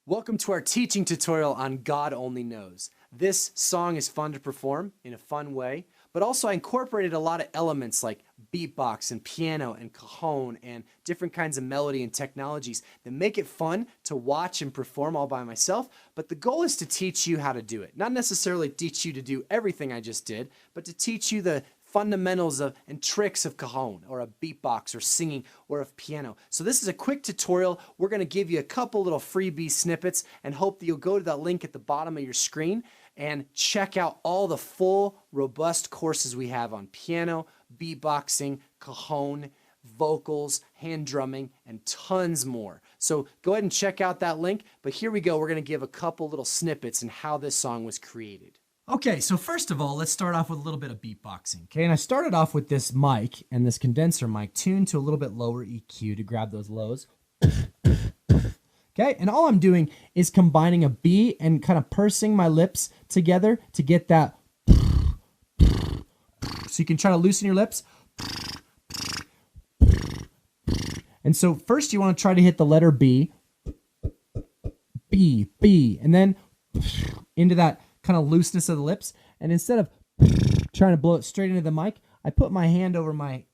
Welcome to our teaching tutorial on God Only Knows. This song is fun to perform in a fun way, but also I incorporated a lot of elements like beatbox and piano and cajon and different kinds of melody and technologies that make it fun to watch and perform all by myself, but the goal is to teach you how to do it. Not necessarily teach you to do everything I just did, but to teach you the fundamentals of and tricks of cajon or a beatbox or singing or of piano. So this is a quick tutorial. We're going to give you a couple little freebie snippets and hope that you'll go to that link at the bottom of your screen and check out all the full robust courses we have on piano, beatboxing, cajon, vocals, hand drumming, and tons more. So go ahead and check out that link. But here we go. We're going to give a couple little snippets and how this song was created. Okay, so first of all, let's start off with a little bit of beatboxing. Okay, and I started off with this mic and this condenser mic tuned to a little bit lower EQ to grab those lows. Okay, and all I'm doing is combining a B and kind of pursing my lips together to get that. So you can try to loosen your lips. And so first you want to try to hit the letter B, B, B, and then into that kind of looseness of the lips, and instead of trying to blow it straight into the mic, I put my hand over my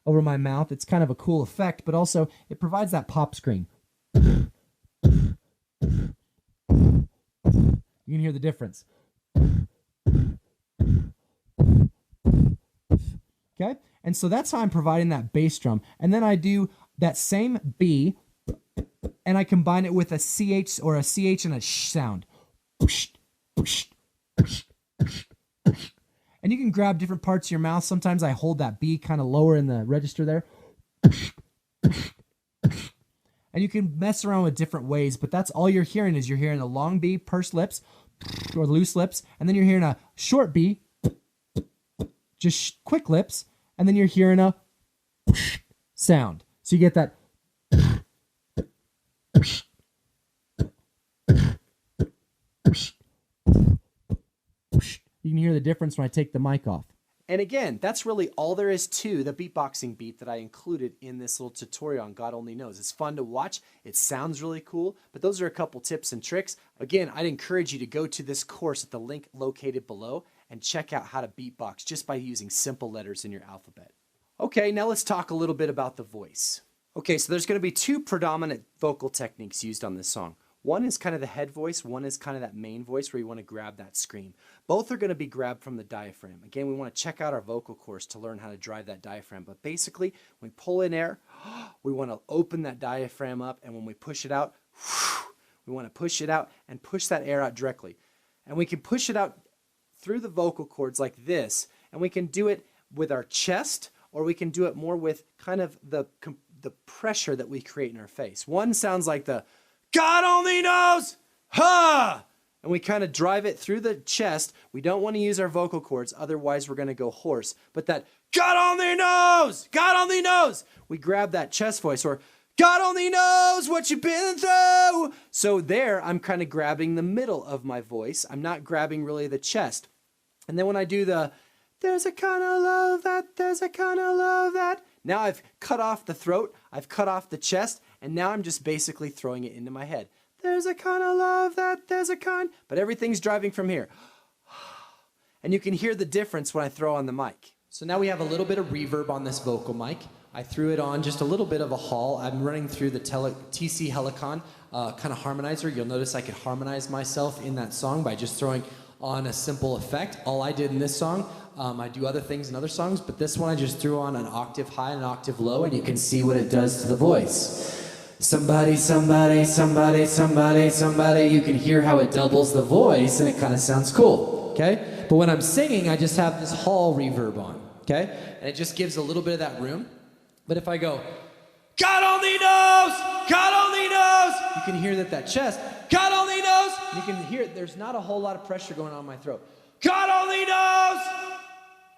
mouth. It's kind of a cool effect, but also it provides that pop screen. You can hear the difference. Okay, and so that's how I'm providing that bass drum, and then I do that same B, and I combine it with a CH or a CH and a sh sound. And you can grab different parts of your mouth. Sometimes I hold that B kind of lower in the register there. And you can mess around with different ways, but that's all you're hearing is you're hearing a long B, pursed lips, or loose lips, and then you're hearing a short B, just quick lips, and then you're hearing a sound. So you get that. You can hear the difference when I take the mic off. And again, that's really all there is to the beatboxing beat that I included in this little tutorial on God Only Knows. It's fun to watch. It sounds really cool, but those are a couple tips and tricks. Again, I'd encourage you to go to this course at the link located below and check out how to beatbox just by using simple letters in your alphabet. Okay, now let's talk a little bit about the voice. Okay, so there's going to be two predominant vocal techniques used on this song. One is kind of the head voice, one is kind of that main voice where you want to grab that scream. Both are going to be grabbed from the diaphragm. Again, we want to check out our vocal course to learn how to drive that diaphragm. But basically, when we pull in air, we want to open that diaphragm up, and when we push it out, we want to push it out and push that air out directly. And we can push it out through the vocal cords like this, and we can do it with our chest, or we can do it more with kind of the pressure that we create in our face. One sounds like the God only knows, ha! And we kind of drive it through the chest. We don't want to use our vocal cords, otherwise we're going to go hoarse. But that God only knows, God only knows. We grab that chest voice, or God only knows what you've been through. So there, I'm kind of grabbing the middle of my voice. I'm not grabbing really the chest. And then when I do the, there's a kind of love that, there's a kind of love that. Now I've cut off the throat, I've cut off the chest, and now I'm just basically throwing it into my head. There's a kind of love that, there's a kind, but everything's driving from here. And you can hear the difference when I throw on the mic. So now we have a little bit of reverb on this vocal mic. I threw it on just a little bit of a hall. I'm running through the TC Helicon kind of harmonizer. You'll notice I could harmonize myself in that song by just throwing on a simple effect. All I did in this song, I do other things in other songs, but this one I just threw on an octave high and an octave low, and you can see what it does to the voice. Somebody, somebody, somebody, somebody, somebody. You can hear how it doubles the voice, and it kind of sounds cool, okay? But when I'm singing, I just have this hall reverb on, okay? And it just gives a little bit of that room. But if I go, God only knows, God only knows, you can hear that chest, God only knows, you can hear there's not a whole lot of pressure going on in my throat. God only knows!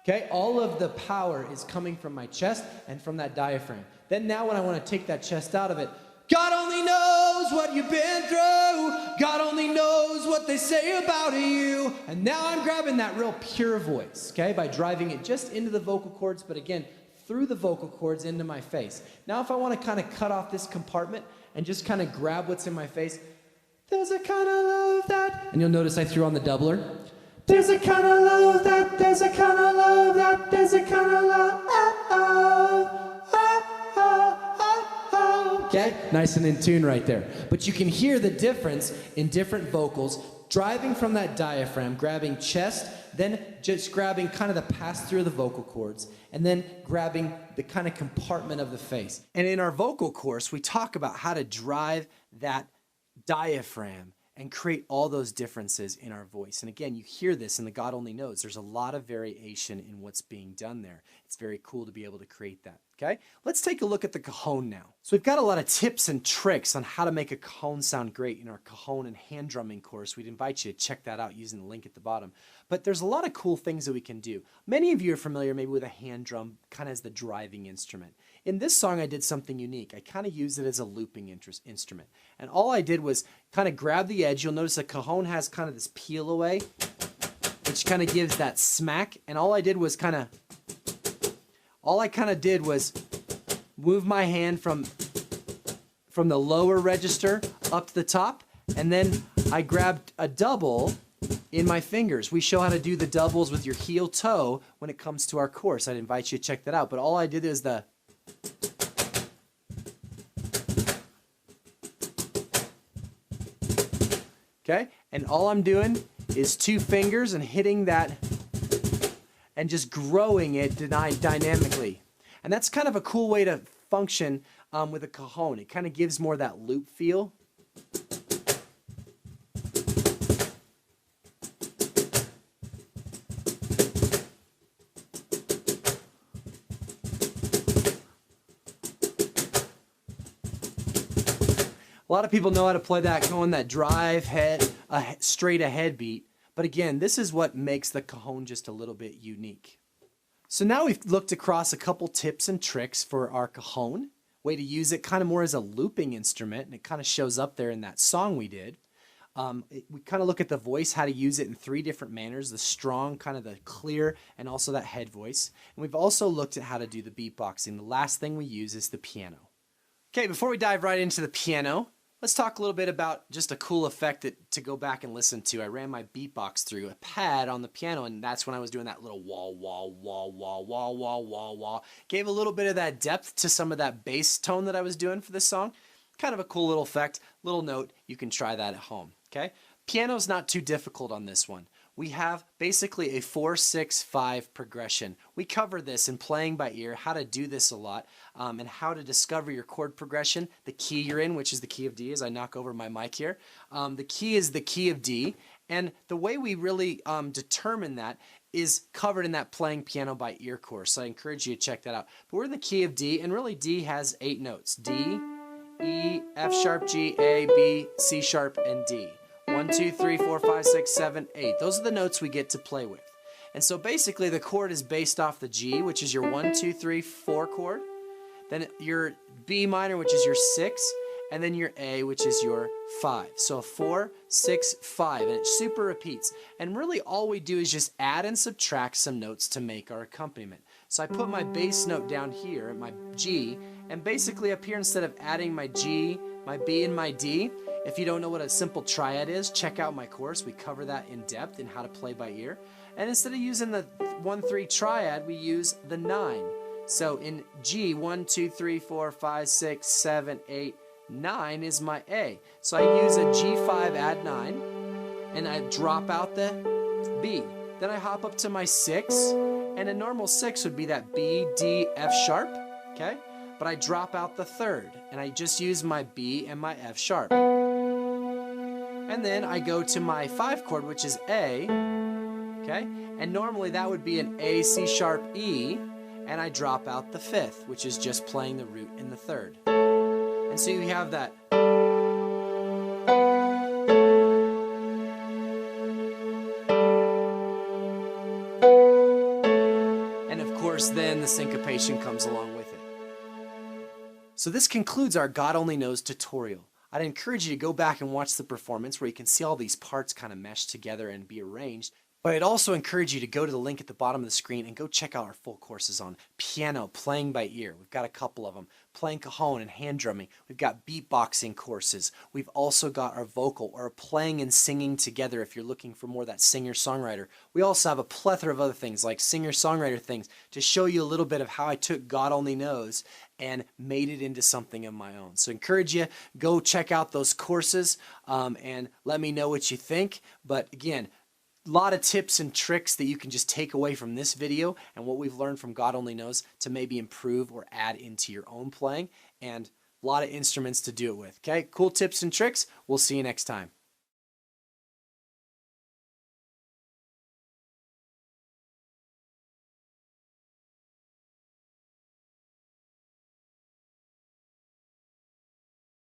Okay, all of the power is coming from my chest and from that diaphragm. Then now when I want to take that chest out of it, God only knows what you've been through. God only knows what they say about you. And now I'm grabbing that real pure voice, okay, by driving it just into the vocal cords, but again, through the vocal cords into my face. Now if I want to kind of cut off this compartment and just kind of grab what's in my face, There's a kind of love that. And you'll notice I threw on the doubler. There's a kind of love that. There's a kind of love that. There's a kind of love. Okay, nice and in tune right there. But you can hear the difference in different vocals, driving from that diaphragm, grabbing chest, then just grabbing kind of the pass-through of the vocal cords, and then grabbing the kind of compartment of the face. And in our vocal course, we talk about how to drive that diaphragm and create all those differences in our voice. And again, you hear this in the God Only Knows. There's a lot of variation in what's being done there. It's very cool to be able to create that, okay? Let's take a look at the cajon now. So we've got a lot of tips and tricks on how to make a cajon sound great in our cajon and hand drumming course. We'd invite you to check that out using the link at the bottom. But there's a lot of cool things that we can do. Many of you are familiar maybe with a hand drum kind of as the driving instrument. In this song, I did something unique. I kind of used it as a looping instrument. And all I did was kind of grab the edge. You'll notice the cajon has kind of this peel away, which kind of gives that smack. And all I did was move my hand from the lower register up to the top. And then I grabbed a double in my fingers. We show how to do the doubles with your heel toe when it comes to our course. I'd invite you to check that out. But all I did is okay? And all I'm doing is 2 fingers and hitting that and just growing it dynamically. And that's kind of a cool way to function with a cajon. It kind of gives more that loop feel. A lot of people know how to play that, going that drive head, straight ahead beat. But again, this is what makes the cajon just a little bit unique. So now we've looked across a couple tips and tricks for our cajon, way to use it kind of more as a looping instrument, and it kind of shows up there in that song we did. We kind of look at the voice, how to use it in 3 different manners, the strong, kind of the clear, and also that head voice. And we've also looked at how to do the beatboxing. The last thing we use is the piano. Okay, before we dive right into the piano, let's talk a little bit about just a cool effect to go back and listen to. I ran my beatbox through a pad on the piano, and that's when I was doing that little wah, wah, wah, wah, wah, wah, wah, wah. Gave a little bit of that depth to some of that bass tone that I was doing for this song. Kind of a cool little effect, little note. You can try that at home, okay? Piano's not too difficult on this one. We have basically a 4-6-5 progression. We cover this in playing by ear, how to do this a lot, and how to discover your chord progression, the key you're in, which is the key of D, as I knock over my mic here. The key is the key of D, and the way we really determine that is covered in that playing piano by ear course, so I encourage you to check that out. But we're in the key of D, and really D has 8 notes. D, E, F sharp, G, A, B, C sharp, and D. 1, 2, 3, 4, 5, 6, 7, 8. Those are the notes we get to play with. And so basically the chord is based off the G, which is your 1, 2, 3, 4 chord. Then your B minor, which is your 6. And then your A, which is your 5. So 4, 6, 5. And it super repeats. And really all we do is just add and subtract some notes to make our accompaniment. So I put my bass note down here, my G, and basically up here, instead of adding my G, my B, and my D, if you don't know what a simple triad is, check out my course. We cover that in depth in how to play by ear. And instead of using the 1-3 triad, we use the 9. So in G, 1, 2, 3, 4, 5, 6, 7, 8, 9 is my A. So I use a G5 add 9, and I drop out the B. Then I hop up to my 6, and a normal 6 would be that B, D, F sharp, okay? But I drop out the 3rd, and I just use my B and my F sharp. And then I go to my 5 chord, which is A, okay? And normally that would be an A, C sharp, E, and I drop out the 5th, which is just playing the root in the 3rd. And so you have that. And of course, then the syncopation comes along with it. So this concludes our God Only Knows tutorial. I'd encourage you to go back and watch the performance where you can see all these parts kind of mesh together and be arranged. But I'd also encourage you to go to the link at the bottom of the screen and go check out our full courses on piano, playing by ear. We've got a couple of them. Playing cajon and hand drumming. We've got beatboxing courses. We've also got our vocal or playing and singing together if you're looking for more of that singer-songwriter. We also have a plethora of other things like singer-songwriter things to show you a little bit of how I took God Only Knows and made it into something of my own. So encourage you, go check out those courses and let me know what you think. But again, a lot of tips and tricks that you can just take away from this video and what we've learned from God Only Knows to maybe improve or add into your own playing, and a lot of instruments to do it with. Okay, cool tips and tricks. We'll see you next time.